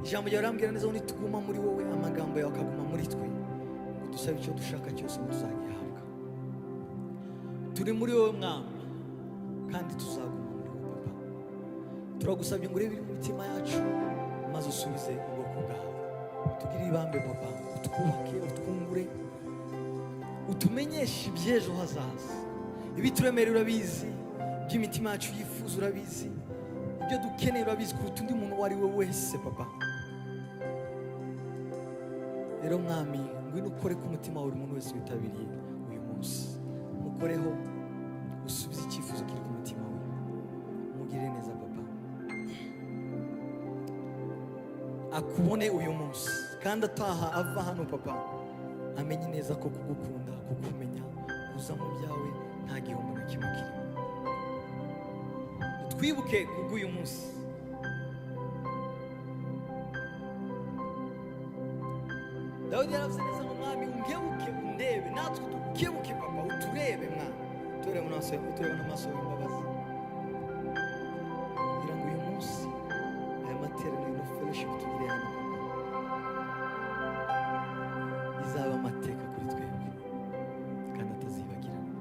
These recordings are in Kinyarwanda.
ijambo ryawe rambwira neza ngo nituguma muri wowe amagambo yawe akaguma muri twe, dusaba icyo dushaka cyose tuzagihabwa. Turi muri wowe mwami kandi tuzaguma muri wowe papa. Turagusabye ngo urebe ibiri mu mitima yacu maze usubize ubwoko bwawe. Tugire ibambe papa, utwubake, utwungure, utumenyeshe iby'ejo hazaza. Ibituremerera urabizi, by'imitima yacu yifuza urabizi, ibyo dukeneye urabizi kuruta undi muntu uwo ari we wese papa. Rero mwami ngwino ukore ku mutima wa buri muntu wese witabiriye uyu munsi, mukoreho usubize icyifuzo kiri ku mutima we, mugire neza papa, akubone uyu munsi kandi ataha ava hano papa amenye neza ko kugukunda, kukumenya, kuza mu byawe nta gihombo na kimwe kirimo. Twibuke kubw'uyu munsi. Dawidi yaravuze neza ngo mwami unkebuke undebe, natwe dukebuke papa uturebe mwami, turebe n'amaso y'imbabazi, kugira ngo uyu munsi aya materaniro no fellowship tugire hano izaba amateka kuri twebwe kandi atazibagirana.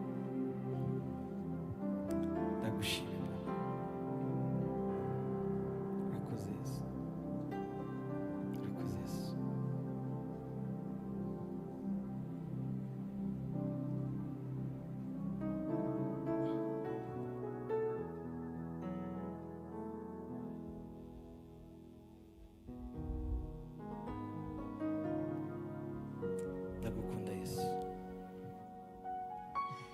Ndagushimira Bwana, urakoze Yesu, urakoze Yesu. Ndagukunda Yesu.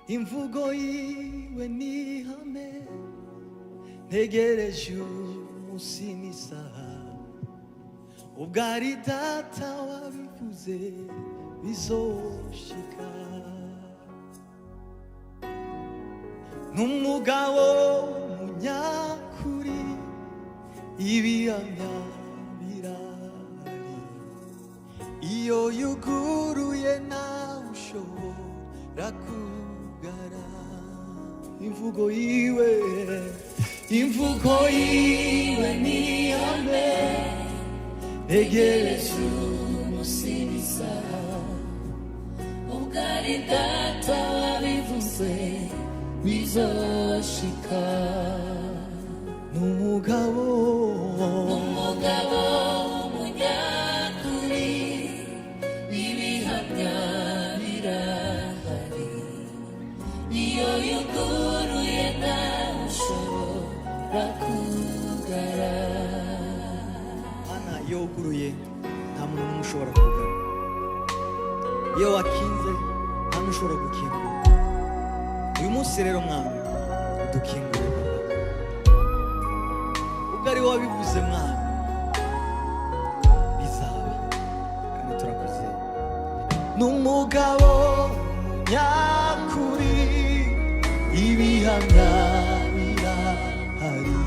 Imvugo yiwe ni ihame, ntegereje umunsi n'isaha, ubwo ari data wabivuze bizoshika. N'umugabo w'umunyakuri, ibihamya birahari, iyo yuguruye nawe ushobora kugara. Imvugo yiwe ni ihame, ntegereje umunsi n'isaha, ubwo ari data wabivuze bizoshika. N'umugabo w'umunyakuri, ibihamya birahari, iyo yuguruye nawe ushobora kugara. Ana iyo wuguruye nta muntu n'umwe ushobora kugara, iyo wakinze nta n'umwe ushobora gukingura. Uyu munsi rero mwami udukingure papa, ubwo ari wowe wabivuze mwami bizaba kandi turakoze. N'umugabo nyakuri, ibihamya birahari,